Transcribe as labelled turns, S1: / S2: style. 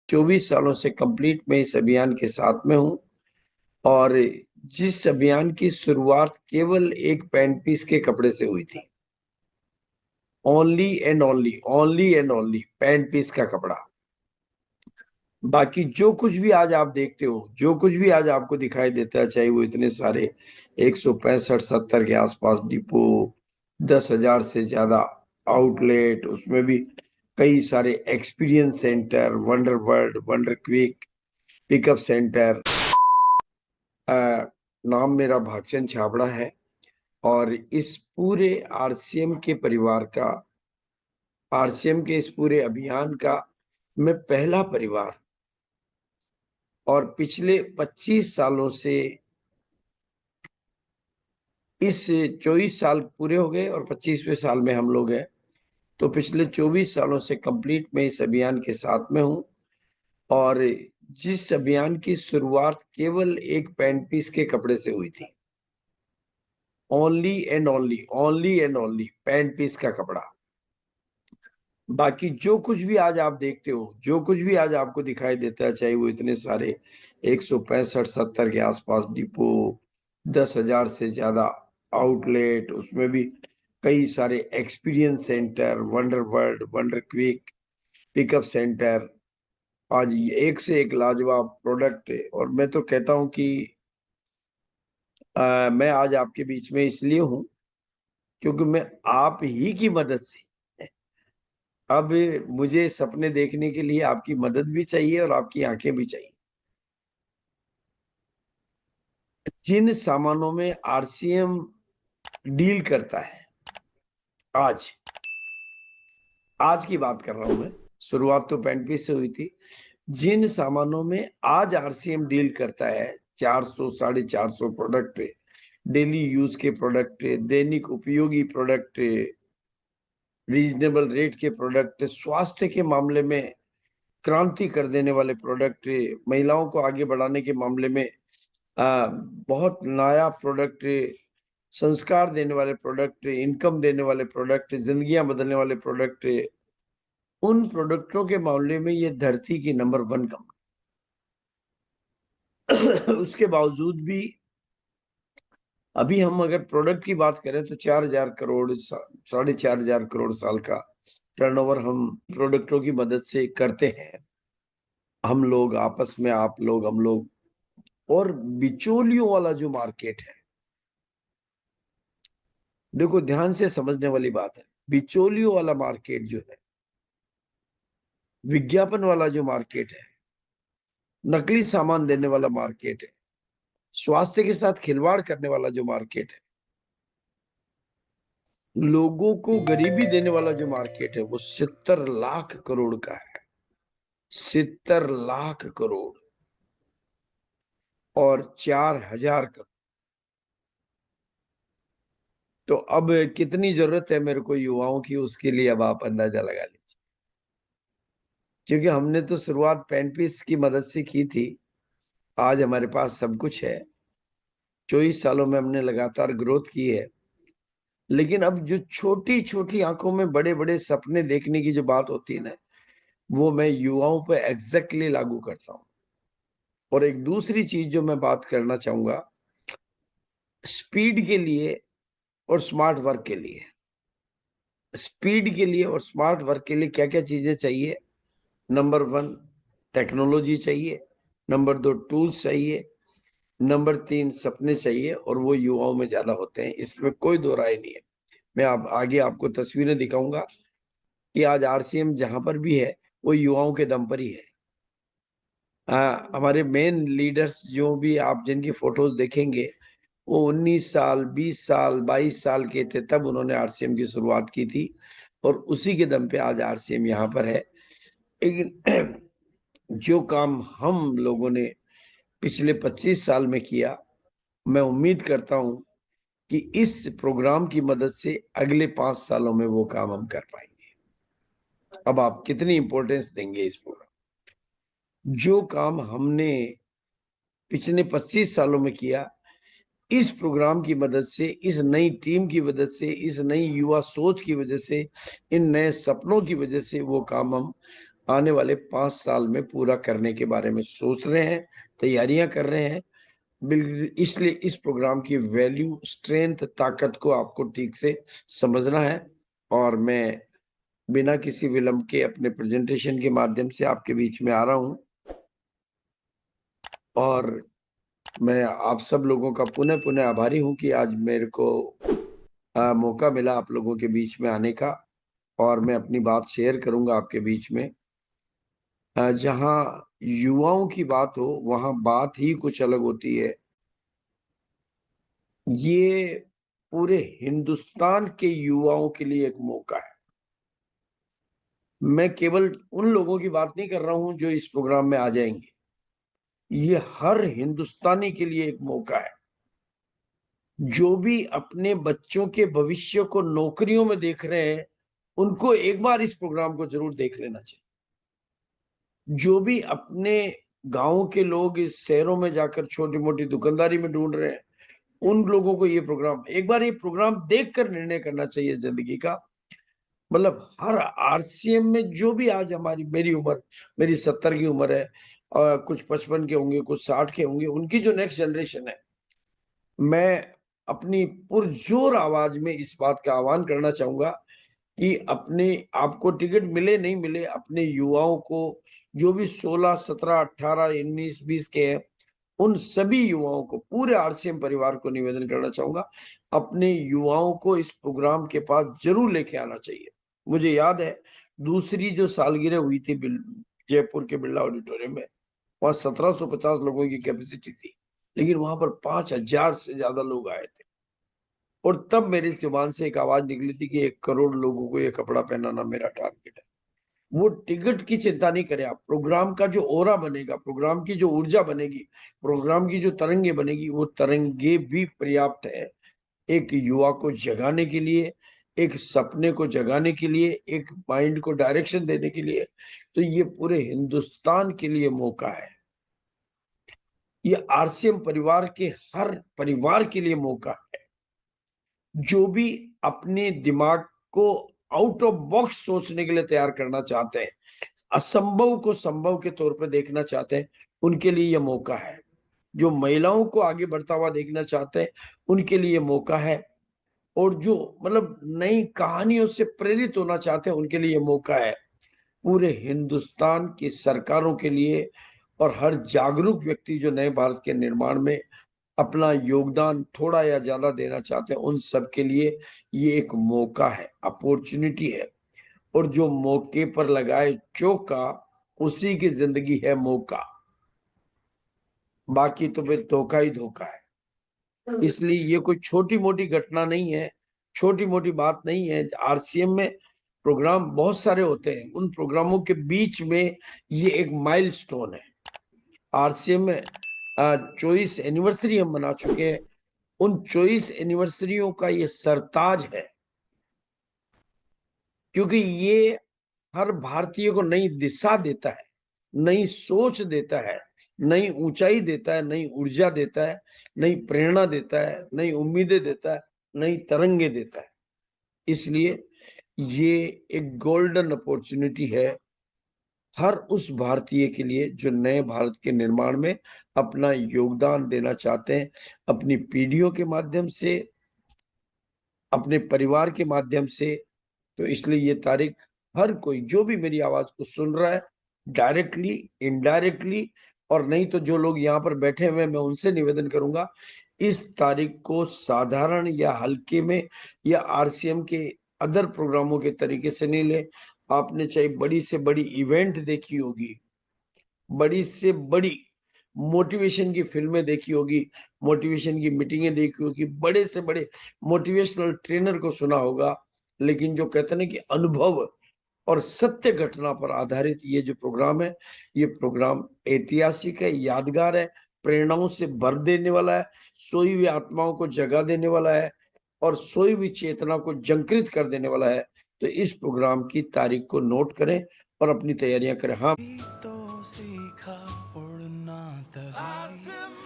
S1: 24 सालों से कंप्लीट मैं इस अभियान के साथ में हूं और जिस अभियान की शुरुआत केवल एक पैंट पीस के कपड़े से हुई थी। ओनली पैंट पीस का कपड़ा। बाकी जो कुछ भी आज आप देखते हो, जो कुछ भी आज आपको दिखाई देता है, चाहे वो इतने सारे 165-70 के आसपास डिपो, 10,000 से ज्यादा आउटलेट, उसमें भी कई सारे experience centre, wonder world, wonder quick, pickup centre. नाम मेरा भागचंद छाबड़ा है और इस पूरे आरसीएम के परिवार का, आरसीएम के इस पूरे अभियान का मैं पहला परिवार और पिछले 25 सालों से इस 24 साल पूरे हो गए और 25वें साल में हम लोग हैं, तो पिछले 24 सालों से कंप्लीट मैं इस अभियान के साथ में हूं और जिस अभियान की शुरुआत केवल एक पैंट पीस के कपड़े से हुई थी। ओनली पैंट पीस का कपड़ा। बाकी जो कुछ भी आज आप देखते हो, जो कुछ भी आज आपको दिखाई देता है, चाहे वो इतने सारे 165-70 के आसपास डिपो, 10,000 से ज्यादा आउटलेट, उसमें भी कई सारे experience centre, wonder world, wonder quick, pickup centre. आज एक से एक लाजवाब प्रोडक्ट है और मैं तो कहता हूं कि मैं आज आपके बीच में इसलिए हूं क्योंकि मैं आप ही की मदद से, अब मुझे सपने देखने के लिए आपकी मदद भी चाहिए और आपकी आंखें भी चाहिए। जिन सामानों में आरसीएम डील करता है, आज आज की बात कर रहा हूं मैं, शुरुआत तो पैंट पीस से हुई थी। जिन सामानों में आज आरसीएम डील करता है, 400 450 प्रोडक्ट, डेली यूज के प्रोडक्ट, दैनिक उपयोगी प्रोडक्ट, रीजनेबल रेट के प्रोडक्ट, स्वास्थ्य के मामले में क्रांति कर देने वाले प्रोडक्ट, महिलाओं को आगे बढ़ाने के मामले में बहुत नया प्रोडक्ट, संस्कार देने वाले प्रोडक्ट, इनकम देने वाले प्रोडक्ट, जिंदगियां बदलने वाले प्रोडक्ट, उन प्रोडक्टों के मामले में ये धरती की नंबर 1 कंपनी। उसके बावजूद भी अभी हम अगर प्रोडक्ट की बात करें तो 4,000 करोड़, 4,500 करोड़ साल का टर्नओवर हम प्रोडक्टों की मदद से करते हैं। हम लोग आपस में, आप लोग, हम लोग, और बिचौलियों वाला जो मार्केट है, देखो ध्यान से समझने वाली बात है। बिचौलियों वाला मार्केट जो है, विज्ञापन वाला जो मार्केट है, नकली सामान देने वाला मार्केट है, स्वास्थ्य के साथ खिलवाड़ करने वाला जो मार्केट है, लोगों को गरीबी देने वाला जो मार्केट है, वो 70 लाख करोड़ का है। 70 लाख करोड़ और 4,000 करोड़। तो अब कितनी जरूरत है मेरे को युवाओं की, उसके लिए अब आप अंदाजा लगा लीजिए। क्योंकि हमने तो शुरुआत पेनपीस की मदद से की थी। आज हमारे पास सब कुछ है। 24 सालों में हमने लगातार ग्रोथ की है। लेकिन अब जो छोटी छोटी आंखों में बड़े बड़े सपने देखने की जो बात होती है ना, वो मैं युवाओं पे एग्जैक्टली लागू करता हूँ। और एक दूसरी चीज जो मैं बात करना चाहूंगा, स्पीड के लिए और स्मार्ट वर्क के लिए। स्पीड के लिए और स्मार्ट वर्क के लिए क्या क्या चीजें चाहिए? नंबर 1, टेक्नोलॉजी चाहिए। नंबर 2, टूल्स चाहिए। नंबर 3, सपने चाहिए, और वो युवाओं में ज्यादा होते हैं, इसमें कोई दो राय नहीं है। मैं आप आगे आपको तस्वीरें दिखाऊंगा कि आज आरसीएम जहां पर भी है, वो युवाओं के दम पर ही है। हमारे मेन लीडर्स जो भी आप जिनकी फोटोज देखेंगे, वो 19 साल, 20 साल, 22 साल के थे तब उन्होंने आरसीएम की शुरुआत की थी, और उसी के दम पे आज आरसीएम यहाँ पर है। लेकिन जो काम हम लोगों ने पिछले 25 साल में किया, मैं उम्मीद करता हूं कि इस प्रोग्राम की मदद से अगले 5 सालों में वो काम हम कर पाएंगे। अब आप कितनी इंपॉर्टेंस देंगे इस प्रोग्राम? जो काम हमने पिछले 25 सालों में किया, इस प्रोग्राम की मदद से, इस नई टीम की मदद से, इस नई युवा सोच की वजह से, इन नए सपनों की वजह से वो काम हम आने वाले 5 साल में पूरा करने के बारे में सोच रहे हैं, तैयारियां कर रहे हैं। इसलिए इस प्रोग्राम की वैल्यू, स्ट्रेंथ, ताकत को आपको ठीक से समझना है और मैं बिना किसी विलंब के अपने प्रेजेंटेशन के माध्यम से आपके बीच में आ रहा हूं और मैं आप सब लोगों का पुनः आभारी हूं कि आज मेरे को मौका मिला आप लोगों के बीच में आने का और मैं अपनी बात शेयर करूंगा आपके बीच में। जहां युवाओं की बात हो वहां बात ही कुछ अलग होती है। ये पूरे हिंदुस्तान के युवाओं के लिए एक मौका है। मैं केवल उन लोगों की बात नहीं कर रहा हूं जो इस प्रोग्राम में आ जाएंगे। ये हर हिंदुस्तानी के लिए एक मौका है। जो भी अपने बच्चों के भविष्य को नौकरियों में देख रहे हैं, उनको एक बार इस प्रोग्राम को जरूर देख लेना चाहिए। जो भी अपने गांव के लोग इस शहरों में जाकर छोटी मोटी दुकानदारी में ढूंढ रहे हैं, उन लोगों को एक बार ये प्रोग्राम देखकर निर्णय करना चाहिए जिंदगी का। मतलब हर आरसीएम में जो भी आज मेरी उम्र, मेरी 70 की उम्र है और कुछ 55 के होंगे, कुछ 60 के होंगे, उनकी जो नेक्स्ट जनरेशन है, मैं अपनी पुरजोर आवाज में इस बात का आह्वान करना चाहूंगा कि अपने आपको टिकट मिले नहीं मिले, अपने युवाओं को, जो भी 16, 17, 18, 19, 20 के हैं, उन सभी युवाओं को, पूरे आरसीएम परिवार को निवेदन करना चाहूंगा, अपने युवाओं को इस प्रोग्राम के पास जरूर लेके आना चाहिए। मुझे याद है दूसरी जो सालगिरह हुई थी जयपुर के बिरला ऑडिटोरियम में, वहां 1750 लोगों की कैपेसिटी थी, लेकिन वहां पर 5000 से ज्यादा लोग आए थे। और तब मेरी जुबान से एक आवाज निकली थी कि 1 करोड़ लोगों को ये कपड़ा पहनाना मेरा टारगेट है। वो टिकट की चिंता नहीं करें आप, प्रोग्राम का जो ओरा बनेगा, प्रोग्राम की जो ऊर्जा बनेगी, प्रोग्राम की जो तरंगे बनेगी, वो तरंगे भी पर्याप्त है एक युवा को जगाने के लिए, एक सपने को जगाने के लिए, एक माइंड को डायरेक्शन देने के लिए। तो ये पूरे हिंदुस्तान के लिए मौका है। ये आरसीएम परिवार के हर परिवार के लिए मौका है। जो भी अपने दिमाग को आउट ऑफ बॉक्स सोचने के लिए तैयार करना चाहते हैं, असंभव को संभव के तौर पर देखना चाहते हैं, उनके लिए यह मौका है। जो महिलाओं को आगे बढ़ता हुआ देखना चाहते हैं, उनके लिए मौका है। और जो मतलब नई कहानियों से प्रेरित होना चाहते हैं, उनके लिए मौका है। पूरे हिंदुस्तान की सरकारों के लिए और हर जागरूक व्यक्ति जो नए भारत के निर्माण में अपना योगदान थोड़ा या ज्यादा देना चाहते हैं, उन सब के लिए ये एक मौका है, अपॉर्चुनिटी है। और जो मौके पर लगाए चौका, उसी की जिंदगी है मौका। बाकी तो फिर धोखा ही धोखा है। इसलिए ये कोई छोटी मोटी घटना नहीं है, छोटी मोटी बात नहीं है। आरसीएम में प्रोग्राम बहुत सारे होते हैं, उन प्रोग्रामों के बीच में ये एक माइलस्टोन है। आरसीएम में 24 एनिवर्सरी हम मना चुके हैं। उन 24 एनिवर्सरियों का ये सरताज है, क्योंकि ये हर भारतीय को नई दिशा देता है, नई सोच देता है, नई ऊंचाई देता है, नई ऊर्जा देता है, नई प्रेरणा देता है, नई उम्मीदें देता है, नई तरंगे देता है। इसलिए ये एक गोल्डन अपॉर्चुनिटी है हर उस भारतीय के लिए जो नए भारत के निर्माण में अपना योगदान देना चाहते हैं, अपनी पीढ़ियों के माध्यम से, अपने परिवार के माध्यम से। तो इसलिए ये तारीख हर कोई जो भी मेरी आवाज को सुन रहा है, डायरेक्टली, इनडायरेक्टली, और नहीं तो जो लोग यहाँ पर बैठे हुए हैं, मैं उनसे निवेदन करूंगा, इस तारीख को साधारण या हल्के में या आरसीएम के अदर प्रोग्रामों के तरीके से नहीं ले। आपने चाहे बड़ी से बड़ी इवेंट देखी होगी, बड़ी से बड़ी मोटिवेशन की फिल्में देखी होगी, मोटिवेशन की मीटिंगें देखी होगी, बड़े से बड़े मोटिवेशनल ट्रेनर को सुना होगा, लेकिन जो कहते हैं कि अनुभव और सत्य घटना पर आधारित ये जो प्रोग्राम है, ये प्रोग्राम ऐतिहासिक है, यादगार है, प्रेरणाओं से भर देने वाला है, सोई हुई आत्माओं को जगा देने वाला है और सोई हुई चेतना को जागृत कर देने वाला है। तो इस प्रोग्राम की तारीख को नोट करें और अपनी तैयारियां करें। हाँ,
S2: तो सीखा उड़ना तभी